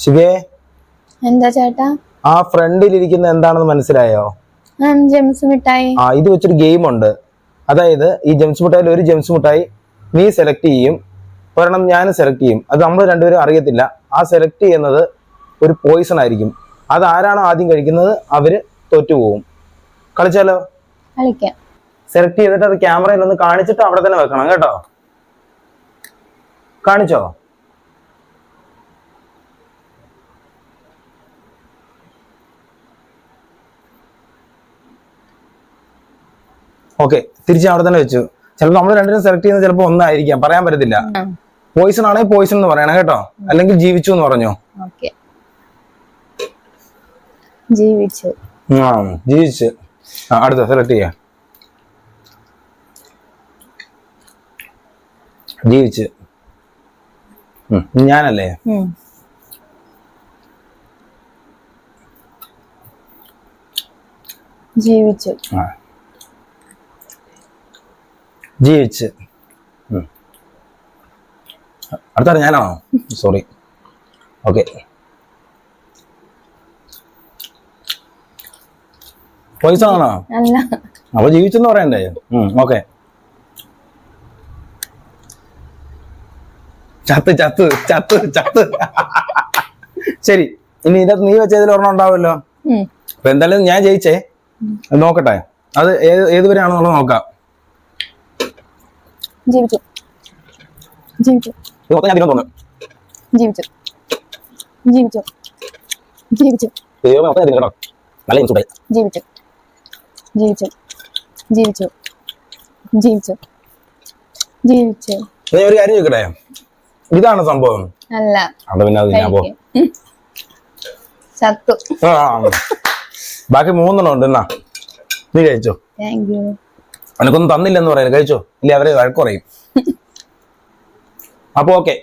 ശിവേ, എന്താ ചേട്ടാ? ആ ഫ്രണ്ടിലിരിക്കുന്ന എന്താണെന്ന് മനസ്സിലായോ? ജെംസ് മിഠായി. ഇത് വെച്ചൊരു ഗെയിം ഉണ്ട്. അതായത് ഈ ജെംസ് മിഠായിൽ ഒരു ജെംസ് മിഠായി നീ സെലക്ട് ചെയ്യും, ഒരെണ്ണം ഞാൻ സെലക്ട് ചെയ്യും. അത് നമ്മൾ രണ്ടുപേരും അറിയത്തില്ല. ആ സെലക്ട് ചെയ്യുന്നത് ഒരു പോയിസൺ ആയിരിക്കും. അത് ആരാണോ ആദ്യം കഴിക്കുന്നത് അവര് തോറ്റുപോകും. കളിച്ചാലോ? കളിക്കാം. സെലക്ട് ചെയ്തിട്ട് അത് ക്യാമറയിൽ ഒന്ന് കാണിച്ചിട്ട് അവിടെ തന്നെ വെക്കണം കേട്ടോ. കാണിച്ചോ? ഓക്കെ, തിരിച്ച് അവിടെ തന്നെ വെച്ചു. ചിലപ്പോൾ നമ്മൾ രണ്ടിനും സെലക്ട് ചെയ്യുന്നത് ചിലപ്പോൾ ഒന്നായിരിക്കാം, പറയാൻ പറ്റത്തില്ല. പോയിസൺ ആണെങ്കിൽ പോയിസൺ എന്ന് പറയണം കേട്ടോ, അല്ലെങ്കിൽ ജീവിച്ചു എന്ന് പറഞ്ഞോ. ജീവിച്ചു. ജീവിച്ച്. അടുത്ത സെലക്ട് ചെയ്യാം. ജീവിച്ച്. ഞാനല്ലേ? ജീവിച്ചു. ജീവിച്ച്. അടുത്ത ഞാനാണോ? സോറി. ഓക്കെ, പോയിസൺ ആണോ? അല്ല. അപ്പൊ ജീവിച്ചെന്ന് പറയണ്ടേ? ഓക്കെ. ചത്ത് ചത്ത് ചത്ത് ചത്ത്. ശരി, ഇനി ഇതിനകത്ത് നീ വെച്ചതിൽ ഒരെണ്ണം ഉണ്ടാവുമല്ലോ. അപ്പൊ എന്തായാലും ഞാൻ ജയിച്ചേ. നോക്കട്ടെ, അത് ഏതുവരെയാണെന്നുള്ളത് നോക്കാം. ജീവിച്ചു. ജീവിച്ചു. ഞാൻ തോന്നുന്നു ജീവിച്ചു. ജീവിച്ചു. ജീവിച്ചു. നല്ല ജീവിച്ചു. ജീവിച്ചു. ജീവിച്ചു. ജീവിച്ചു. ജീവിച്ചു. ഒരു കാര്യം ചോദിക്കട്ടെ, ഇതാണ് സംഭവം? അല്ല. അത് പിന്നെ അത് ഞാൻ പോകും. ചത്തു. ബാക്കി 3 ഉണ്ട്. എന്നാ നീ കഴിച്ചോ. Thank you. എനിക്കൊന്നും തന്നില്ലെന്ന് പറയാൻ കഴിച്ചോ, ഇല്ല അവരെ വഴക്ക് പറയും. അപ്പൊ ഓക്കെ.